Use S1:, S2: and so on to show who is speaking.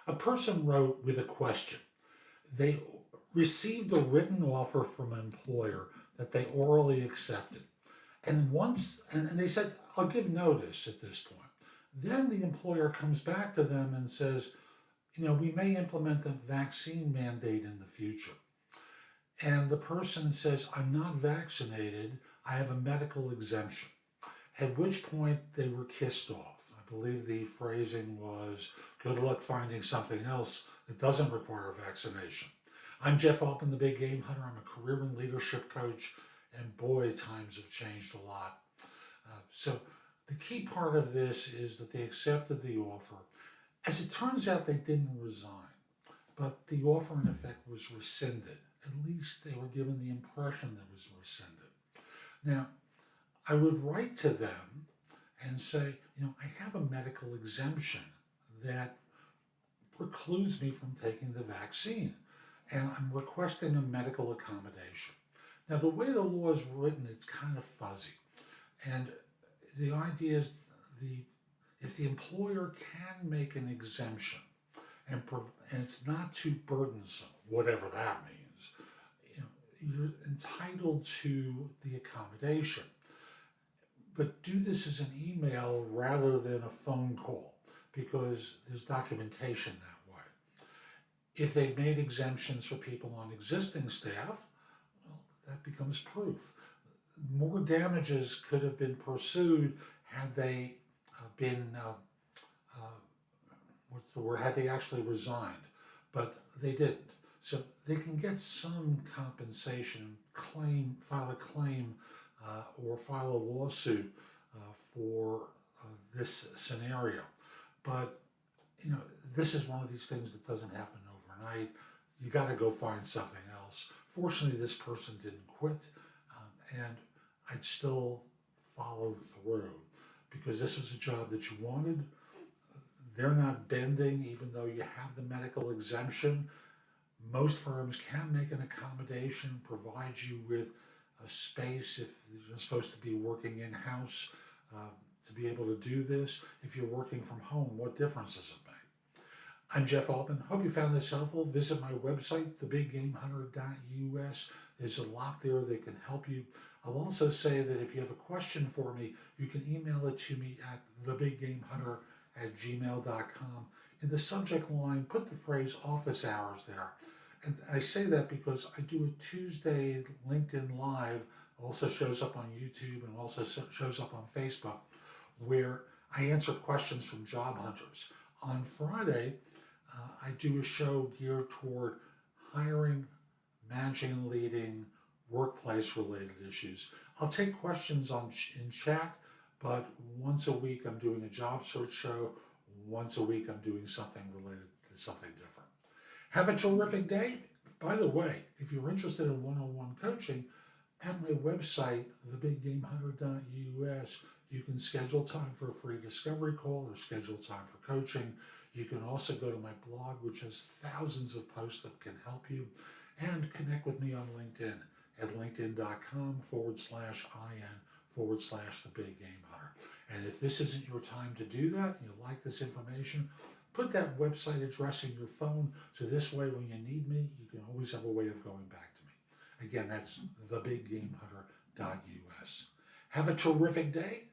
S1: A person wrote with a question. They received a written offer from an employer that they orally accepted. And they said, I'll give notice at this point. Then the employer comes back to them and says, we may implement a vaccine mandate in the future. And the person says, I'm not vaccinated, I have a medical exemption. At which point they were kissed off. I believe the phrasing was, good luck finding something else that doesn't require vaccination. I'm Jeff Altman, the Big Game Hunter. I'm a career and leadership coach, and boy, times have changed a lot. So the key part of this is that they accepted the offer. As it turns out, they didn't resign, but the offer in effect was rescinded. At least they were given the impression that it was rescinded. Now, I would write to them and say, I have a medical exemption that precludes me from taking the vaccine, and I'm requesting a medical accommodation. Now, the way the law is written, it's kind of fuzzy. And the idea is if the employer can make an exemption and it's not too burdensome, whatever that means, you're entitled to the accommodation. But do this as an email rather than a phone call, because there's documentation that way. If they've made exemptions for people on existing staff, well, that becomes proof. More damages could have been pursued had they had they actually resigned, but they didn't. So they can get some compensation, file a claim, or file a lawsuit for this scenario. But this is one of these things that doesn't happen overnight. You got to go find something else. Fortunately, this person didn't quit, and I'd still follow through because this was a job that you wanted. They're not bending, even though you have the medical exemption. Most firms can make an accommodation, provide you with a space if you're supposed to be working in-house to be able to do this. If you're working from home, what difference does it make? I'm Jeff Altman. Hope you found this helpful. Visit my website, thebiggamehunter.us. There's a lot there that can help you. I'll also say that if you have a question for me, you can email it to me at thebiggamehunter@gmail.com. In the subject line, put the phrase office hours there. And I say that because I do a Tuesday LinkedIn Live, also shows up on YouTube and also shows up on Facebook, where I answer questions from job hunters. On Friday, I do a show geared toward hiring, managing and leading, workplace-related issues. I'll take questions in chat, but once a week I'm doing a job search show. Once a week I'm doing something related to something different. Have a terrific day. By the way, if you're interested in one-on-one coaching, at my website, thebiggamehunter.us, you can schedule time for a free discovery call or schedule time for coaching. You can also go to my blog, which has thousands of posts that can help you, and connect with me on LinkedIn at linkedin.com/IN/thebiggamehunter. And if this isn't your time to do that, and you like this information, put that website address in your phone, so this way when you need me, you can always have a way of going back to me. Again, that's thebiggamehunter.us. Have a terrific day.